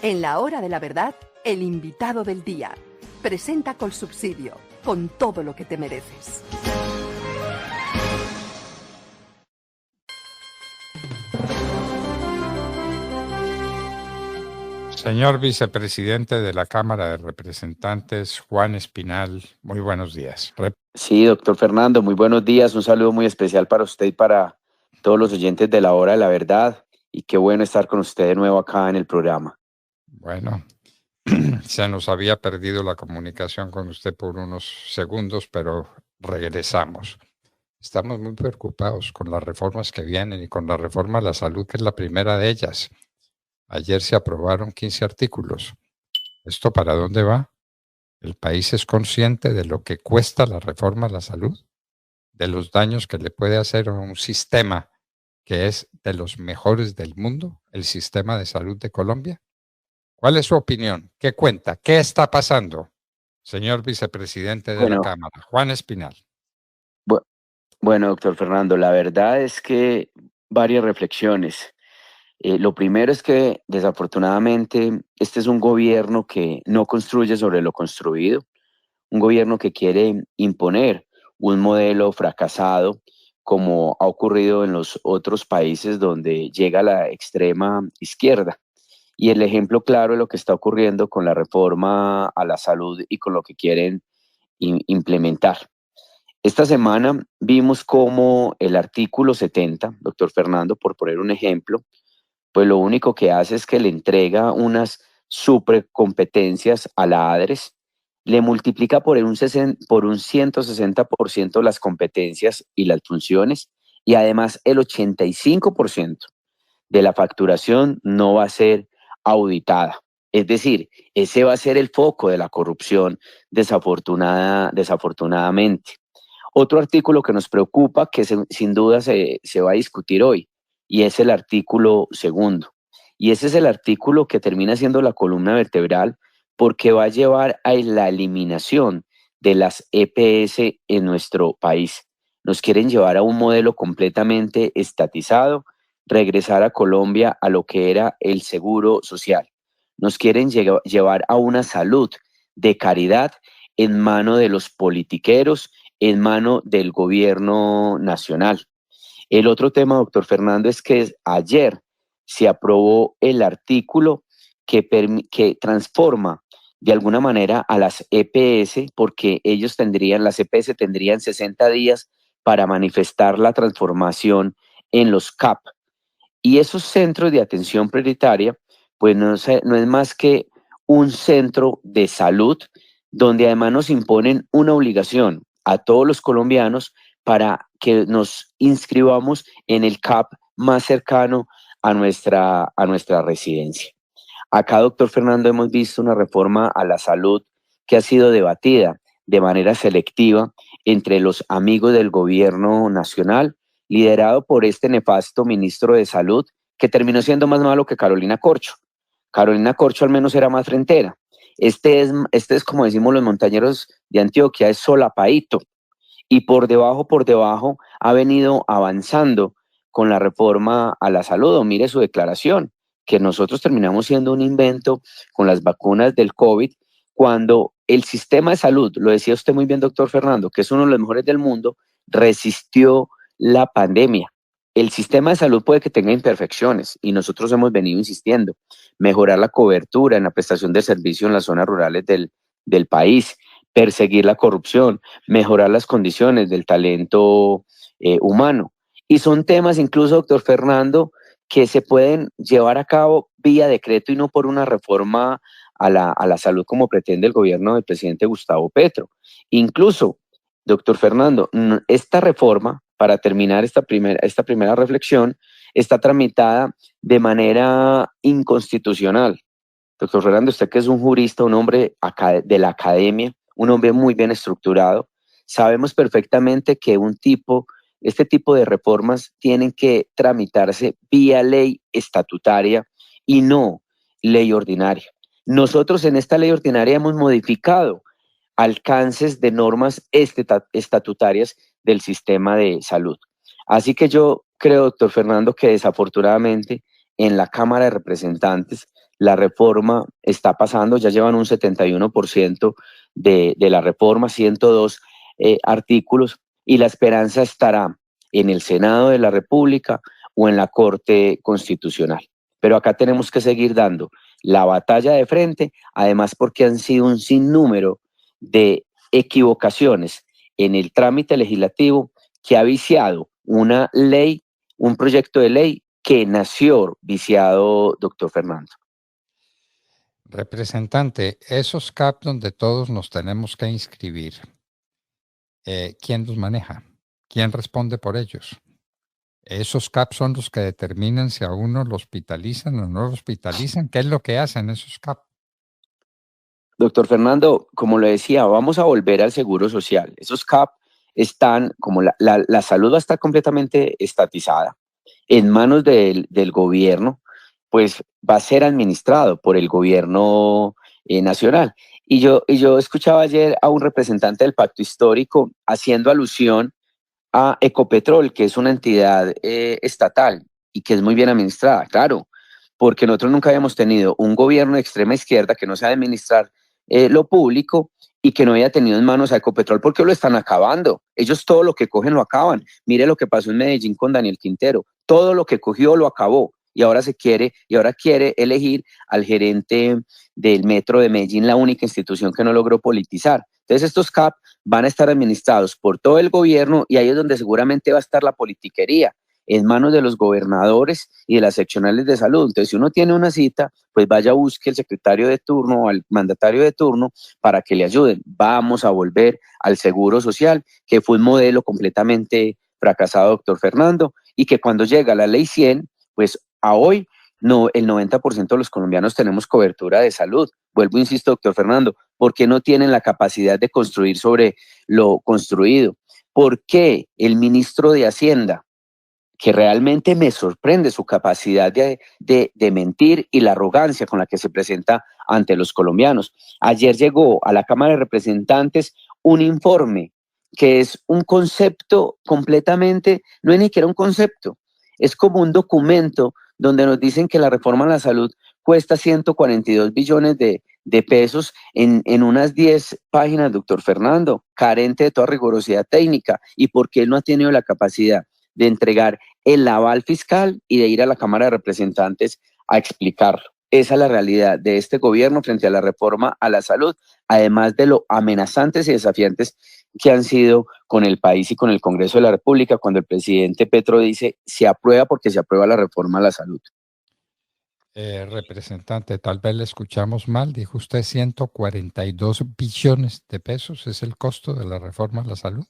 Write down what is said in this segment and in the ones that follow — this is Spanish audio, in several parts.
En la hora de la verdad, el invitado del día. Presenta Colsubsidio, con todo lo que te mereces. Señor vicepresidente de la Cámara de Representantes, Juan Espinal, muy buenos días. Sí, doctor Fernando, muy buenos días. Un saludo muy especial para usted y para todos los oyentes de la Hora de la Verdad. Y qué bueno estar con usted de nuevo acá en el programa. Bueno, se nos había perdido la comunicación con usted por unos segundos, pero regresamos. Estamos muy preocupados con las reformas que vienen y con la reforma a la salud, que es la primera de ellas. Ayer se aprobaron 15 artículos. ¿Esto para dónde va? ¿El país es consciente de lo que cuesta la reforma a la salud? ¿De los daños que le puede hacer a un sistema que es de los mejores del mundo, el sistema de salud de Colombia? ¿Cuál es su opinión? ¿Qué cuenta? ¿Qué está pasando, señor vicepresidente de la Cámara, Juan Espinal? Bueno, doctor Fernando, la verdad es que varias reflexiones. Lo primero es que desafortunadamente este es un gobierno que no construye sobre lo construido, un gobierno que quiere imponer un modelo fracasado, como ha ocurrido en los otros países donde llega la extrema izquierda. Y el ejemplo claro de lo que está ocurriendo con la reforma a la salud y con lo que quieren implementar. Esta semana vimos cómo el artículo 70, doctor Fernando, por poner un ejemplo, pues lo único que hace es que le entrega unas supercompetencias a la ADRES, le multiplica por un 160% las competencias y las funciones, y además el 85% de la facturación no va a ser auditada. Es decir, ese va a ser el foco de la corrupción, desafortunadamente. Otro artículo que nos preocupa, que sin duda se va a discutir hoy, y es el artículo 2. Y ese es el artículo que termina siendo la columna vertebral porque va a llevar a la eliminación de las EPS en nuestro país. Nos quieren llevar a un modelo completamente estatizado, regresar a Colombia a lo que era el seguro social. Nos quieren llevar a una salud de caridad en mano de los politiqueros, en mano del gobierno nacional. El otro tema, doctor Fernando, es que ayer se aprobó el artículo que transforma de alguna manera a las EPS, porque las EPS tendrían 60 días para manifestar la transformación en los CAP. Y esos centros de atención prioritaria, pues no es más que un centro de salud donde además nos imponen una obligación a todos los colombianos para que nos inscribamos en el CAP más cercano a nuestra residencia. Acá, doctor Fernando, hemos visto una reforma a la salud que ha sido debatida de manera selectiva entre los amigos del gobierno nacional, liderado por este nefasto ministro de Salud, que terminó siendo más malo que Carolina Corcho. Carolina Corcho al menos era más frentera. Este es como decimos los montañeros de Antioquia, es solapadito. Y por debajo, ha venido avanzando con la reforma a la salud. O mire su declaración, que nosotros terminamos siendo un invento con las vacunas del COVID, cuando el sistema de salud, lo decía usted muy bien, doctor Fernando, que es uno de los mejores del mundo, resistió la pandemia. El sistema de salud puede que tenga imperfecciones y nosotros hemos venido insistiendo, mejorar la cobertura en la prestación de servicio en las zonas rurales del país, perseguir la corrupción, mejorar las condiciones del talento humano. Y son temas incluso, doctor Fernando, que se pueden llevar a cabo vía decreto y no por una reforma a la salud como pretende el gobierno del presidente Gustavo Petro. Incluso, doctor Fernando, esta reforma, para terminar esta primera reflexión, está tramitada de manera inconstitucional. Doctor Fernando, usted que es un jurista, un hombre de la academia, un hombre muy bien estructurado, sabemos perfectamente que este tipo de reformas tienen que tramitarse vía ley estatutaria y no ley ordinaria. Nosotros en esta ley ordinaria hemos modificado alcances de normas estatutarias del sistema de salud. Así que yo creo, doctor Fernando, que desafortunadamente en la Cámara de Representantes la reforma está pasando, ya llevan un 71% de la reforma, 102 artículos, y la esperanza estará en el Senado de la República o en la Corte Constitucional. Pero acá tenemos que seguir dando la batalla de frente, además porque han sido un sinnúmero de equivocaciones en el trámite legislativo que ha viciado una ley, un proyecto de ley que nació viciado, doctor Fernando. Representante, esos CAP donde todos nos tenemos que inscribir, ¿quién los maneja? ¿Quién responde por ellos? Esos CAP son los que determinan si a uno lo hospitalizan o no lo hospitalizan. ¿Qué es lo que hacen esos CAP? Doctor Fernando, como le decía, vamos a volver al seguro social. Esos CAP están, como la salud va a estar completamente estatizada en manos del gobierno, pues va a ser administrado por el gobierno nacional. Y yo escuchaba ayer a un representante del Pacto Histórico haciendo alusión a Ecopetrol, que es una entidad estatal y que es muy bien administrada, claro, porque nosotros nunca habíamos tenido un gobierno de extrema izquierda que no sabe administrar lo público y que no haya tenido en manos a Ecopetrol porque lo están acabando. Ellos todo lo que cogen lo acaban. Mire lo que pasó en Medellín con Daniel Quintero. Todo lo que cogió lo acabó y ahora quiere elegir al gerente del Metro de Medellín, la única institución que no logró politizar. Entonces estos CAP van a estar administrados por todo el gobierno y ahí es donde seguramente va a estar la politiquería, en manos de los gobernadores y de las seccionales de salud. Entonces, si uno tiene una cita, pues vaya, busque al secretario de turno o al mandatario de turno para que le ayuden. Vamos a volver al seguro social, que fue un modelo completamente fracasado, doctor Fernando, y que cuando llega la ley 100, pues a hoy no, el 90% de los colombianos tenemos cobertura de salud. Vuelvo, insisto, doctor Fernando, ¿por qué no tienen la capacidad de construir sobre lo construido? ¿Por qué el ministro de Hacienda, que realmente me sorprende su capacidad de mentir y la arrogancia con la que se presenta ante los colombianos? Ayer llegó a la Cámara de Representantes un informe que es un concepto completamente, no es ni siquiera un concepto, es como un documento donde nos dicen que la reforma a la salud cuesta 142 billones de pesos en unas 10 páginas, doctor Fernando, carente de toda rigurosidad técnica. ¿Y por qué él no ha tenido la capacidad de entregar el aval fiscal y de ir a la Cámara de Representantes a explicarlo? Esa es la realidad de este gobierno frente a la reforma a la salud, además de lo amenazantes y desafiantes que han sido con el país y con el Congreso de la República, cuando el presidente Petro dice se aprueba porque se aprueba la reforma a la salud. Representante, tal vez le escuchamos mal, dijo usted 142 billones de pesos es el costo de la reforma a la salud.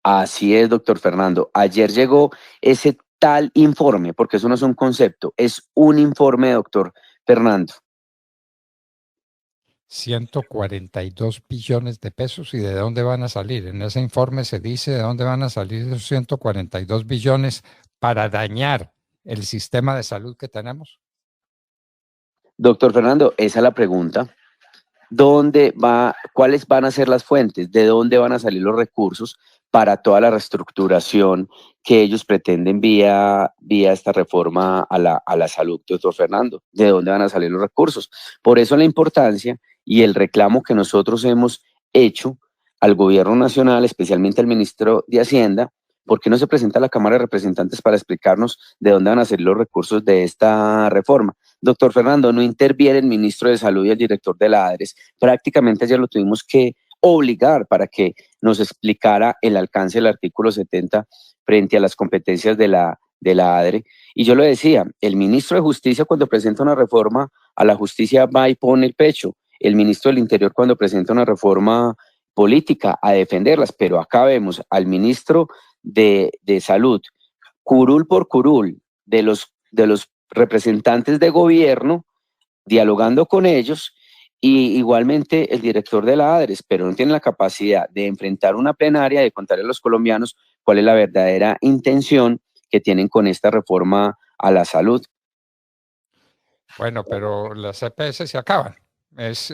Así es, doctor Fernando. Ayer llegó ese tal informe, porque eso no es un concepto, es un informe, doctor Fernando. 142 billones de pesos, ¿y de dónde van a salir? En ese informe se dice de dónde van a salir esos 142 billones para dañar el sistema de salud que tenemos. Doctor Fernando, esa es la pregunta. ¿Cuáles van a ser las fuentes? ¿De dónde van a salir los recursos para toda la reestructuración que ellos pretenden vía esta reforma a la salud, doctor Fernando? ¿De dónde van a salir los recursos? Por eso la importancia y el reclamo que nosotros hemos hecho al gobierno nacional, especialmente al ministro de Hacienda, ¿por qué no se presenta a la Cámara de Representantes para explicarnos de dónde van a salir los recursos de esta reforma? Doctor Fernando, no interviene el ministro de Salud y el director de la ADRES. Prácticamente ayer lo tuvimos que obligar para que nos explicara el alcance del artículo 70 frente a las competencias de la ADRE. Y yo lo decía, el ministro de Justicia cuando presenta una reforma a la justicia va y pone el pecho. El ministro del Interior cuando presenta una reforma política a defenderlas. Pero acá vemos al ministro de Salud, curul por curul, de los representantes de gobierno, dialogando con ellos, y igualmente el director de la ADRES, pero no tiene la capacidad de enfrentar una plenaria, de contarle a los colombianos cuál es la verdadera intención que tienen con esta reforma a la salud. Bueno, pero las EPS se acaban. Es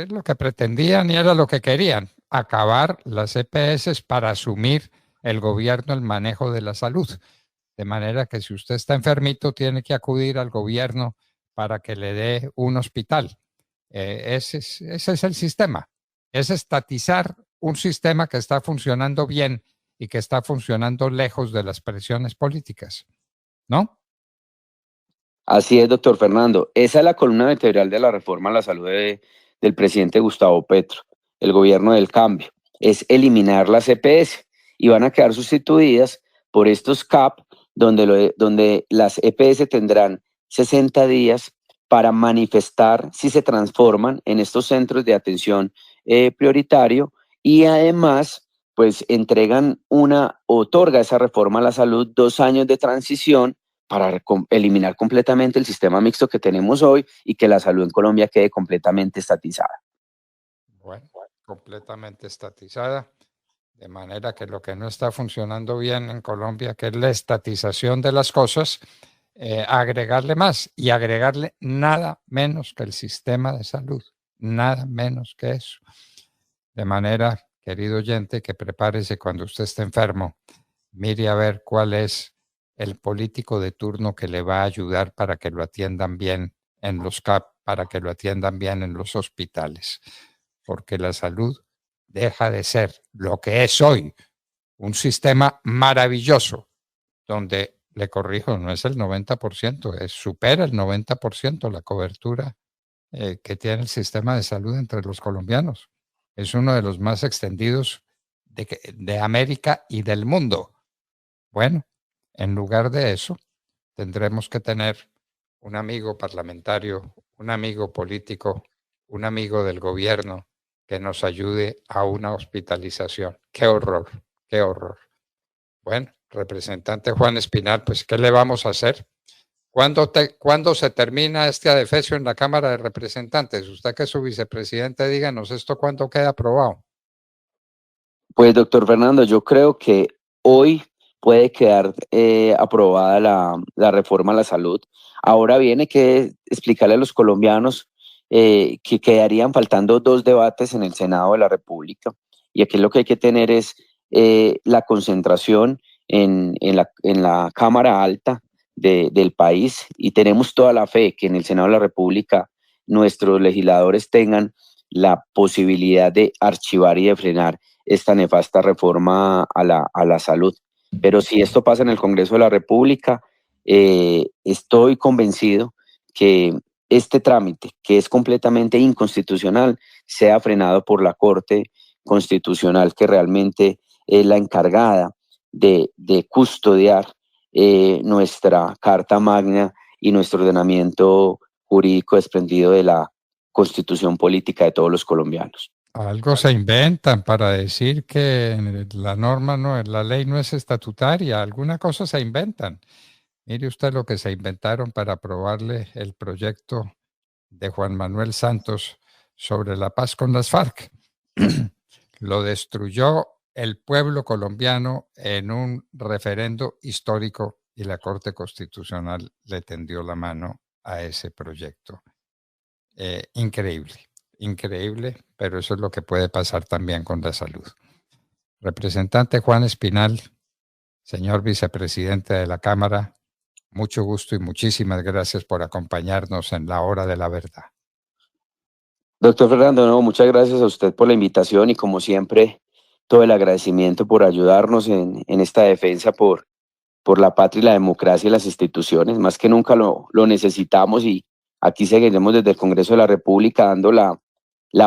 lo que pretendían y era lo que querían, acabar las EPS para asumir el gobierno el manejo de la salud. De manera que si usted está enfermito, tiene que acudir al gobierno para que le dé un hospital. Ese es el sistema. Es estatizar un sistema que está funcionando bien y que está funcionando lejos de las presiones políticas, ¿no? Así es, doctor Fernando. Esa es la columna vertebral de la reforma a la salud del presidente Gustavo Petro, el gobierno del cambio. Es eliminar las EPS y van a quedar sustituidas por estos CAP, donde las EPS tendrán 60 días para manifestar si se transforman en estos centros de atención prioritario, y además pues otorga esa reforma a la salud 2 años de transición para eliminar completamente el sistema mixto que tenemos hoy y que la salud en Colombia quede completamente estatizada. Bueno, completamente estatizada, de manera que lo que no está funcionando bien en Colombia, que es la estatización de las cosas, agregarle más y agregarle nada menos que el sistema de salud, nada menos que eso. De manera, querido oyente, que prepárese cuando usted esté enfermo, mire a ver cuál es el político de turno que le va a ayudar para que lo atiendan bien en los CAP, para que lo atiendan bien en los hospitales, porque la salud deja de ser lo que es hoy, un sistema maravilloso, donde, le corrijo, no es el 90%, supera el 90% la cobertura que tiene el sistema de salud entre los colombianos. Es uno de los más extendidos de América y del mundo. Bueno, en lugar de eso, tendremos que tener un amigo parlamentario, un amigo político, un amigo del gobierno que nos ayude a una hospitalización. ¡Qué horror! ¡Qué horror! Bueno, representante Juan Espinal, pues, ¿qué le vamos a hacer? ¿Cuándo se termina este adefesio en la Cámara de Representantes? Usted, que es su vicepresidente, díganos esto, ¿cuándo queda aprobado? Pues, doctor Fernando, yo creo que hoy puede quedar aprobada la reforma a la salud. Ahora bien, hay que explicarle a los colombianos que quedarían faltando 2 debates en el Senado de la República. Y aquí lo que hay que tener es la concentración en la Cámara Alta del país, y tenemos toda la fe que en el Senado de la República nuestros legisladores tengan la posibilidad de archivar y de frenar esta nefasta reforma a la salud. Pero si esto pasa en el Congreso de la República, estoy convencido que este trámite, que es completamente inconstitucional, sea frenado por la Corte Constitucional, que realmente es la encargada de custodiar nuestra Carta Magna y nuestro ordenamiento jurídico desprendido de la Constitución política de todos los colombianos. Algo se inventan para decir que la norma no, la ley no es estatutaria, alguna cosa se inventan. Mire usted lo que se inventaron para aprobarle el proyecto de Juan Manuel Santos sobre la paz con las FARC. Lo destruyó el pueblo colombiano en un referendo histórico y la Corte Constitucional le tendió la mano a ese proyecto. Increíble. Increíble, pero eso es lo que puede pasar también con la salud. Representante Juan Espinal, señor vicepresidente de la Cámara, mucho gusto y muchísimas gracias por acompañarnos en la hora de la verdad. Doctor Fernando, no, muchas gracias a usted por la invitación y, como siempre, todo el agradecimiento por ayudarnos en esta defensa por la patria y la democracia y las instituciones. Más que nunca lo necesitamos, y aquí seguiremos desde el Congreso de la República dando la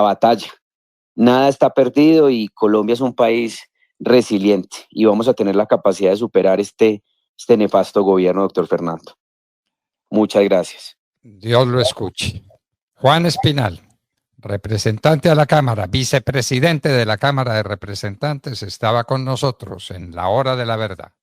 batalla. Nada está perdido y Colombia es un país resiliente y vamos a tener la capacidad de superar este nefasto gobierno, doctor Fernando. Muchas gracias. Dios lo escuche. Juan Espinal, representante a la Cámara, vicepresidente de la Cámara de Representantes, estaba con nosotros en la hora de la verdad.